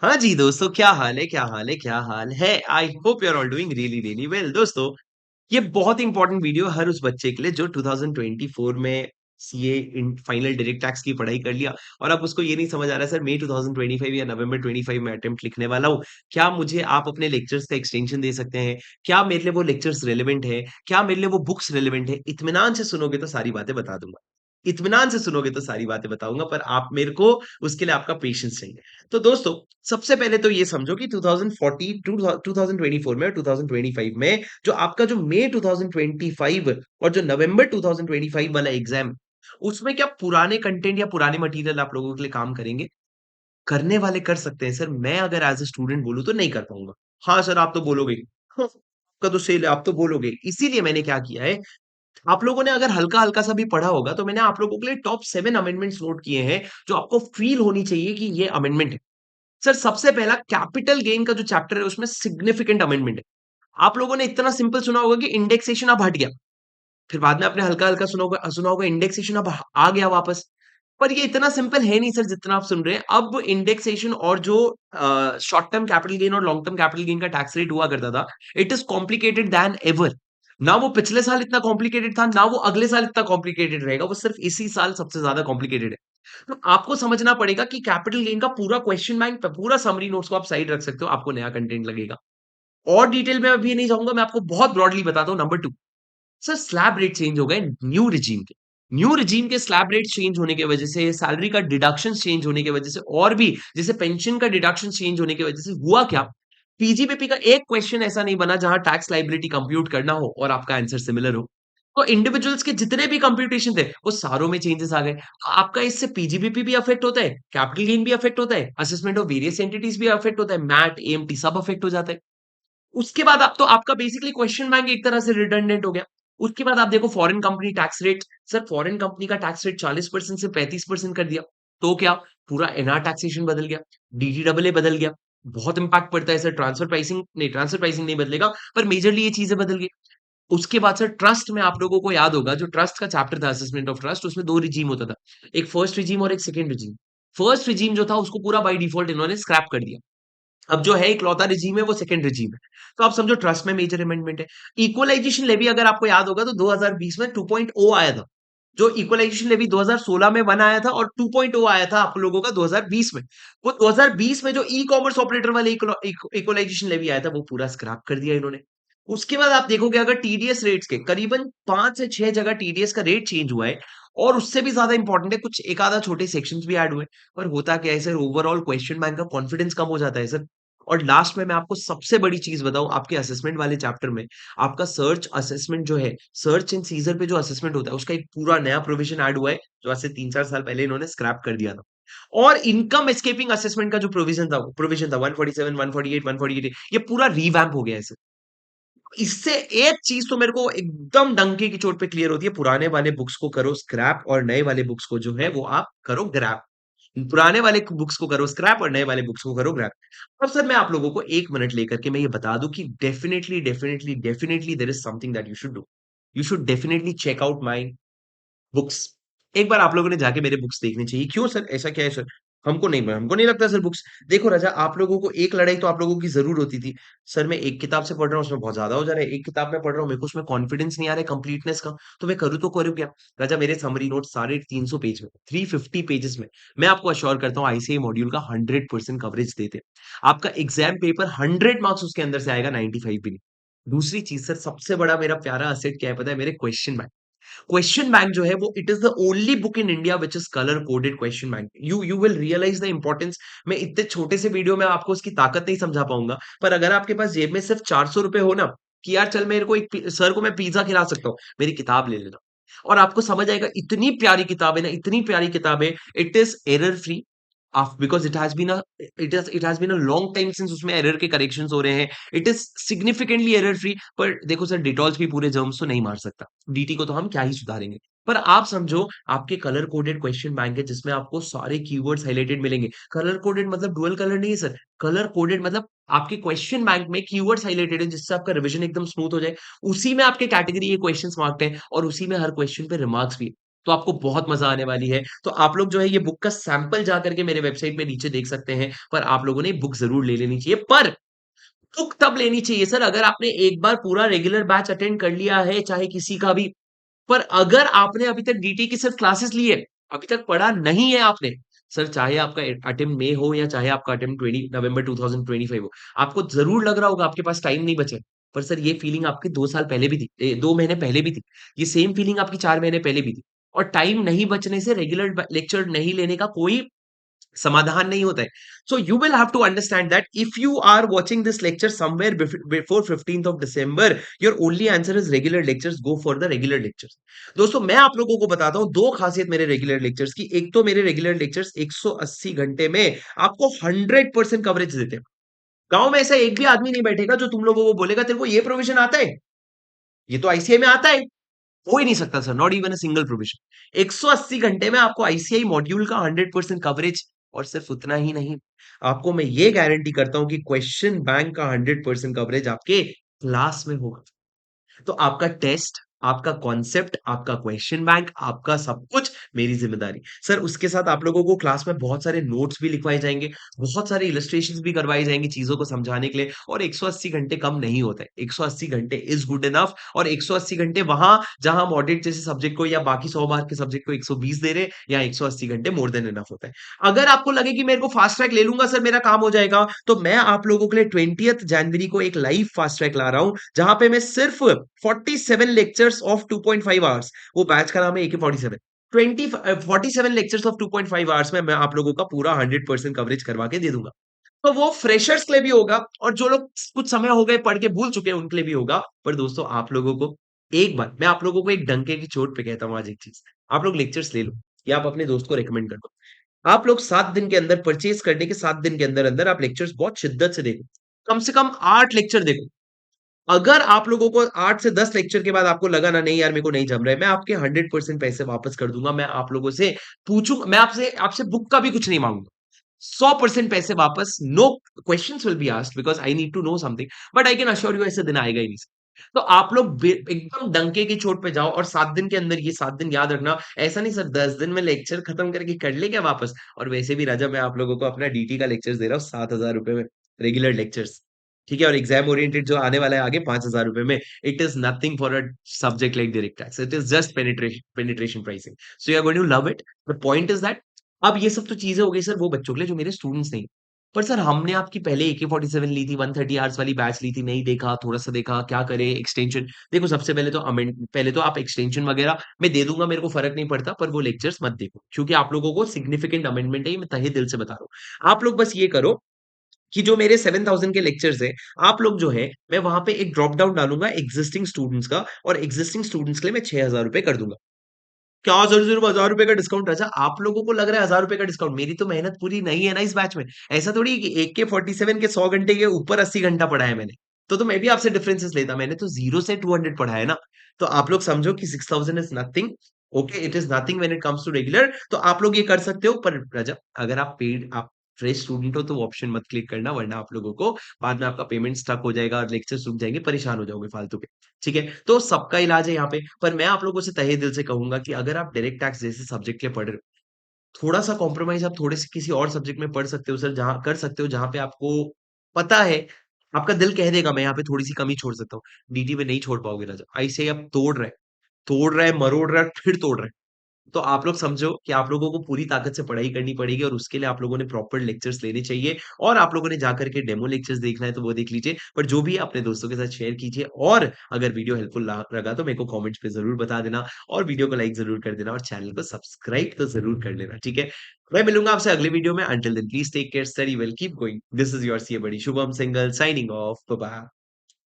हाँ जी दोस्तों, क्या हाल है? क्या हाल है? क्या हाल है? I hope you are all doing really really well. दोस्तों, ये बहुत इंपॉर्टेंट वीडियो हर उस बच्चे के लिए जो 2024 में CA in final direct tax की पढ़ाई कर लिया और अब उसको ये नहीं समझ आ रहा है सर, मई 2025 या नवंबर 25 में अटेम्प्ट लिखने वाला हूँ। क्या मुझे आप अपने लेक्चर्स का एक्सटेंशन दे सकते हैं? क्या मेरे लिए वो लेक्चर्स रेलेवेंट है? क्या मेरे लिए वो बुक्स रेलेवेंट है? इत्मीनान से सुनोगे तो सारी बातें बता दूंगा। इत्मीनान से सुनोगे तो सारी बातें बताऊंगा, पर आप मेरे को उसके लिए आपका पेशेंस चाहिए। तो दोस्तों, सबसे पहले तो ये समझो कि 2040 2024 में और 2025 में जो मई 2025 और जो नवंबर 2025 वाला एग्जाम, उसमें क्या पुराने कंटेंट या पुराने मटेरियल आप लोगों के लिए काम करेंगे? करने वाले कर सकते हैं सर, मैं अगर एज अ स्टूडेंट बोलूँ तो नहीं कर पाऊँगा। हाँ सर, आप तो बोलोगे, हाँ, आपका तो सेल है, आप तो बोलोगे। इसीलिए मैंने क्या किया है, आप लोगों ने अगर हल्का-हल्का सा भी पढ़ा होगा, तो मैंने आप लोगों के लिए टॉप 7 अमेंडमेंट्स नोट किए हैं, जो आपको फ़ील होनी चाहिए कि ये अमेंडमेंट है। सर, सबसे पहला कैपिटल गेन का जो चैप्टर है, उसमें सिग्निफिकेंट अमेंडमेंट है। आप लोगों ने इतना सिंपल सुना होगा कि इंडेक्सेशन अब हट गया। फिर बाद में आपने हल्का-हल्का सुना होगा इंडेक्सेशन अब आ गया वापस। पर ये इतना सिंपल है नहीं सर जितना आप सुन रहे हैं। अब इंडेक्सेशन और जो शॉर्ट टर्म कैपिटल गेन और लॉन्ग टर्म कैपिटल गेन का टैक्स रेट हुआ करता था, it is complicated than ever. ना वो पिछले साल इतना कॉम्प्लिकेटेड था, ना वो अगले साल इतना कॉम्प्लिकेटेड रहेगा। वो सिर्फ इसी साल सबसे ज़्यादा कॉम्प्लिकेटेड है। तो आपको समझना पड़ेगा कि कैपिटल गेन का पूरा क्वेश्चन बैंक, पूरा समरी नोट्स को आप साइड रख सकते हो, आपको नया कंटेंट लगेगा। और डिटेल में अभी नहीं जाऊँगा, मैं आपको बहुत ब्रॉडली बताता हूँ। Number 2, sir slab rate change हो गए न्यू रिजीम के। न्यू रिजीम के स्लैब रेट चेंज होने की वजह से, सैलरी का डिडक्शंस चेंज होने की वजह से और भी जैसे पेंशन का डिडक्शन चेंज होने की वजह से हुआ क्या? पीजीबीपी का एक क्वेश्चन ऐसा नहीं बना जहां टैक्स लायबिलिटी कंप्यूट करना हो और आपका आंसर सिमिलर हो। तो इंडिविजुअल्स के जितने भी कंप्यूटेशन थे, वो सारों में चेंजेस आ गए। तो आपका इससे पीजीबीपी भी अफेक्ट होता है, कैपिटल गेन भी अफेक्ट होता है, असेसमेंट ऑफ वेरियस एंटिटीज भी अफेक्ट होता है, मैट, एएमटी सब अफेक्ट हो जाता है। उसके बाद आप तो आपका बेसिकली क्वेश्चन बैंक एक तरह से रिडंडेंट हो गया। उसके बाद आप देखो foreign company tax rate, sir foreign company का टैक्स रेट 40% से 35% कर दिया। तो क्या पूरा एनआर टैक्सेशन बदल गया, डीटीडब्ल्यूए बदल गया। बहुत इंपैक्ट पड़ता है सर, ट्रांसफर प्राइसिंग नहीं बदलेगा, पर मेजरली ये चीजें बदल गई। उसके बाद सर ट्रस्ट में आप लोगों को याद होगा, जो ट्रस्ट का चैप्टर था असेसमेंट ऑफ ट्रस्ट, उसमें 2 रिजीम होता था। एक फर्स्ट रिजीम और एक सेकंड रिजीम। फर्स्ट रिजीम जो था उसको पूरा बाय डिफॉल्ट इन्होंने स्क्रैप कर दिया। अब जो है इकलौता रिजीम है वो सेकंड रिजीम है। तो आप समझो ट्रस्ट में मेजर अमेंडमेंट है। इक्वलाइजेशन लेवी अगर आपको याद होगा तो 2020 में 2.0 आया था। जो इक्वलाइजेशन लेवी 2016 में 1 आया था और 2.0 आया था आप लोगों का 2020 में। वो 2020 में जो ई कॉमर्स ऑपरेटर वाले इक्वलाइजेशन लेवी आया था वो पूरा स्क्रैप कर दिया इन्होंने। उसके बाद आप देखोगे अगर टीडीएस रेट्स के करीबन 5 से 6 जगह टीडीएस का रेट चेंज हुआ है और उससे भी ज्यादा इंपॉर्टेंट है कुछ एक आधा छोटे सेक्शंस भी ऐड हुए। पर होता क्या है सर, ओवरऑल क्वेश्चन बैंक का कॉन्फिडेंस कम हो जाता है सर। और लास्ट में मैं आपको सबसे बड़ी चीज बताऊं, आपके असेसमेंट वाले चैप्टर में आपका सर्च असेसमेंट जो है, सर्च इन सीजर पे जो असेसमेंट होता है उसका एक पूरा नया प्रोविजन ऐड हुआ है, जो आज से 3-4 साल पहले इन्होंने स्क्रैप कर दिया था। और इनकम एस्केपिंग असेसमेंट का जो प्रोविजन था 147 148 148, ये पूरा रिवैम्प हो गया है सर। इससे एक चीज तो मेरे को एकदम डंके की चोट पे क्लियर होती है, पुराने वाले बुक्स को करो स्क्रैप और नए वाले बुक्स को जो है वो आप करो ग्रैप। पुराने वाले बुक्स को करो स्क्रैप और नए वाले बुक्स को करो ग्रैप। अब सर मैं आप लोगों को 1 मिनट लेकर के मैं ये बता दूं कि definitely definitely definitely there is something that you should do. You should definitely check out my books. एक बार आप लोगों ने जाके मेरे बुक्स देखने चाहिए। क्यों सर, ऐसा क्या है सर? हमको नहीं लगता सर बुक्स। देखो राजा, आप लोगों को एक लड़ाई तो आप लोगों की ज़रूर होती थी। सर मैं एक किताब से पढ़ रहा हूँ उसमें बहुत ज़्यादा हो जा रहा है, एक किताब में पढ़ रहा हूँ मेरे को उसमें कॉन्फिडेंस नहीं आ रहा है कंप्लीटनेस का, तो मैं करूँ तो करूँ क्या? राजा मेरे समरी नोट्स साढ़े 300 पेज में, 350 पेजेज़ में, मैं आपको अश्योर करता हूँ आईसीएआई मॉड्यूल का 100% कवरेज देते हैं। आपका एग्ज़ाम पेपर 100 मार्क्स उसके अंदर से आएगा, 95 भी नहीं। दूसरी चीज़ सर, सबसे बड़ा मेरा प्यारा एसेट क्या है पता है? मेरे क्वेश्चन बैंक। क्वेश्चन बैंक जो है वो it is the only book in India which is colour coded question bank. You will realise the importance. मैं इतने छोटे से वीडियो में आपको उसकी ताकत नहीं समझा पाऊंगा, पर अगर आपके पास जेब में सिर्फ 400 रुपए हो ना, कि यार चल मेरे को सर को मैं पिज्जा खिला सकता हूँ, मेरी किताब ले लेना और आपको समझ आएगा। इतनी प्यारी किताब है ना, इतनी प्यारी किताब है। It is error free because it has been a long time since उसमें एरर के करेक्शंस हो रहे हैं। It is significantly error free. पर देखो सर, डिटॉल्स भी पूरे जर्म्स तो नहीं मार सकता, डीटी को तो हम क्या ही सुधारेंगे। पर आप समझो, आपके कलर कोडेड क्वेश्चन बैंक है जिसमें आपको सारे कीवर्ड्स हाइलाइटेड मिलेंगे। कलर कोडेड मतलब डुअल कलर नहीं है सर। कलर कोडेड मतलब आपके क्वेश्चन बैंक में कीवर्ड्स हाइलाइटेड है जिससे आपका रिवीजन एकदम स्मूथ हो जाए। उसी में आपके कैटेगरी के क्वेश्चंस मार्क्ड है और उसी में हर क्वेश्चन पे रिमार्क्स भी है। तो आपको बहुत मजा आने वाली है। तो आप लोग जो है ये बुक का सैंपल जा करके मेरे वेबसाइट में नीचे देख सकते हैं, पर आप लोगों ने बुक जरूर ले लेनी चाहिए। पर बुक तब लेनी चाहिए सर अगर आपने एक बार पूरा रेगुलर बैच अटेंड कर लिया है, चाहे किसी का भी। पर अगर आपने अभी तक डीटी की सिर्फ क्लासेस ली है, अभी तक पढ़ा नहीं है आपने, सर चाहे आपका अटेम्प्ट मई हो या चाहे आपका अटेम्प्ट 20 नवंबर 2025 हो, आपको जरूर लग रहा होगा आपके पास टाइम नहीं बचे। पर सर ये फीलिंग आपकी 2 साल पहले भी थी, 2 महीने पहले भी थी। ये सेम फीलिंग आपकी 4 महीने पहले भी थी। और टाइम नहीं बचने से रेगुलर लेक्चर नहीं लेने का कोई समाधान नहीं होता है। So you will have to understand that if you are watching this lecture somewhere before 15th of December, your only answer is regular lectures, go for the regular lectures. दोस्तों मैं आप लोगों को बताता हूं दो खासियत मेरे रेगुलर लेक्चर्स की। एक तो मेरे रेगुलर लेक्चर्स 180 घंटे में आपको 100% कवरेज देते हैं। गांव में ऐसा एक भी आदमी नहीं बैठेगा जो तुम लोगों को बोलेगा तेरे को ये प्रोविजन आता है, ये तो आईसीआई में आता है। हो ही नहीं सकता sir, not even a single provision. 180 घंटे में आपको आईसीआई मॉड्यूल का 100% कवरेज। और सिर्फ उतना ही नहीं, आपको मैं ये गारंटी करता हूं कि क्वेश्चन बैंक का 100% कवरेज आपके क्लास में होगा। तो आपका टेस्ट, आपका कॉन्सेप्ट, आपका क्वेश्चन बैंक, आपका सब कुछ मेरी जिम्मेदारी। सर उसके साथ आप लोगों को क्लास में बहुत सारे नोट्स भी लिखवाए जाएंगे, बहुत सारे इलस्ट्रेशंस भी करवाई जाएंगी चीजों को समझाने के लिए। और 180 घंटे कम नहीं होता है, 180 घंटे इज गुड इनफ। और 180 घंटे वहां जहां मॉडरेट जैसे सब्जेक्ट को या बाकी 100 मार्क के सब्जेक्ट को 120 दे रहे, या 180 घंटे मोर देन इनफ होता है। अगर आपको लगे कि मेरे को फास्ट ट्रैक ले लूंगा सर मेरा काम हो जाएगा, तो मैं आप लोगों के लिए 20 जनवरी को एक लाइव फास्ट ट्रैक ला रहा हूं, जहां पे मैं सिर्फ 47 लेक्चर्स ऑफ 2.5 आवर्स, वो बैच का नाम है AK47, 47 लेक्चर्स ऑफ 2.5 आवर्स में मैं आप लोगों का पूरा 100% कवरेज करवा के दे दूंगा। तो वो फ्रेशर्स के लिए भी होगा, और जो लोग कुछ समय हो गए पढ़ के भूल चुके हैं उनके लिए भी होगा। पर दोस्तों आप लोगों को एक बार मैं आप लोगों को एक डंके की चोट पे कहता हूं आज एक चीज, आप लोग लेक्चर्स ले लो, या आप अपने दोस्त को रेकमेंड कर दो। आप लोग 7 दिन के अंदर, परचेज करने के 7 दिन के अंदर अंदर आप लेक्चर्स बहुत शिद्दत से देखो, कम से कम 8 लेक्चर देखो। अगर आप लोगों को 8 से 10 लेक्चर के बाद आपको लगा ना नहीं यार मेरे को नहीं जम रहा है, मैं आपके 100% पैसे वापस कर दूंगा। मैं आप लोगों से पूछूंगा, मैं आपसे आपसे बुक का भी कुछ नहीं मांगूंगा। 100% पैसे वापस, no questions will be asked because I need to know something. But I can assure you ऐसे दिन आएगा ही नहीं। तो आप लोग एकदम डंके की चोट पे जाओ, और 7 दिन के अंदर, ये 7 दिन याद रखना। ऐसा नहीं सर 10 दिन में लेक्चर खत्म करके कर ले क्या वापस। और वैसे भी राजा मैं आप लोगों को अपना डीटी का लेक्चर दे रहा हूँ 7,000 रुपए में, रेगुलर लेक्चर्स। ठीक है, और एग्जाम ओरिएंटेड जो आने वाला है आगे 5,000 रुपए में। It is nothing for a subject like direct tax, it is just penetration pricing. So you are going to love it. The point is that अब ये सब तो चीजें हो गई सर वो बच्चों के लिए जो मेरे स्टूडेंट्स नहीं। पर सर हमने आपकी पहले AK47 ली थी, 130 आवर्स वाली बैच ली थी, नहीं देखा, थोड़ा सा देखा, क्या करे एक्सटेंशन। देखो सबसे पहले तो अमेंड, पहले तो आप एक्सटेंशन वगैरह मैं दे दूंगा, मेरे को फर्क नहीं पड़ता, पर वो लेक्चर्स मत देखो क्योंकि आप लोगों को सिग्निफिकेंट अमेंडमेंट है, ये मैं तहे दिल से बता रहा हूँ। आप लोग बस ये करो कि जो मेरे 7,000 के लेक्चर्स है, आप लोग जो है, मैं वहां पे एक ड्रॉप डाउन डालूंगा एग्जिस्टिंग स्टूडेंट्स का, और एग्जिस्टिंग स्टूडेंट्स के लिए मैं 6,000 रुपए कर दूंगा। क्या सर सिर्फ 1,000 रुपए का डिस्काउंट? अच्छा आप लोगों को लग रहा है 1,000 रुपए का डिस्काउंट, मेरी तो मेहनत पूरी नहीं है ना इस बैच में। ऐसा थोड़ी कि AK47 के 100 घंटे के ऊपर 80 घंटा पढ़ा है मैंने, तो मैं भी आपसे डिफरेंसेस लेता, मैंने तो 0 से 200 पढ़ा है ना। तो आप लोग समझो कि 6,000 is nothing. Okay, it is nothing when it comes to regular. तो आप लोग ये कर सकते हो, पर रजब अगर आप पेड, आप फ्रेश स्टूडेंट हो तो वो ऑप्शन मत क्लिक करना, वरना आप लोगों को बाद में आपका पेमेंट स्टक हो जाएगा और लेक्चर रुक जाएंगे, परेशान हो जाओगे फालतू के। ठीक है, तो सबका इलाज है यहाँ पे। पर मैं आप लोगों से तहे दिल से कहूंगा कि अगर आप डायरेक्ट टैक्स जैसे सब्जेक्ट के पढ़ रहे हो, थोड़ा सा कॉम्प्रोमाइज आप थोड़े से किसी और सब्जेक्ट में पढ़ सकते हो सर, जहां कर सकते हो जहां पे आपको पता है, आपका दिल कह देगा मैं यहाँ पे थोड़ी सी कमी छोड़ सकता हूँ। डीटी में नहीं छोड़ पाओगे राजा, ऐसे ही आप तोड़ रहा है, मरोड़ रहा है, फिर तोड़ रहा है। तो आप लोग समझो कि आप लोगों को पूरी ताकत से पढ़ाई करनी पड़ेगी, और उसके लिए आप लोगों ने प्रॉपर लेक्चर्स लेने चाहिए। और आप लोगों ने जाकर के डेमो लेक्चर्स देखना है तो वो देख लीजिए, पर जो भी है अपने दोस्तों के साथ शेयर कीजिए। और अगर वीडियो हेल्पफुल लगा तो मेरे को कमेंट्स पे जरूर बता देना, और वीडियो को लाइक जरूर कर देना, और चैनल को सब्सक्राइब तो जरूर कर लेना। ठीक है, मैं मिलूंगा आपसे अगले वीडियो में। Until then please take care, study well, keep going. This is your CA buddy Shubham Singhal signing off, bye bye.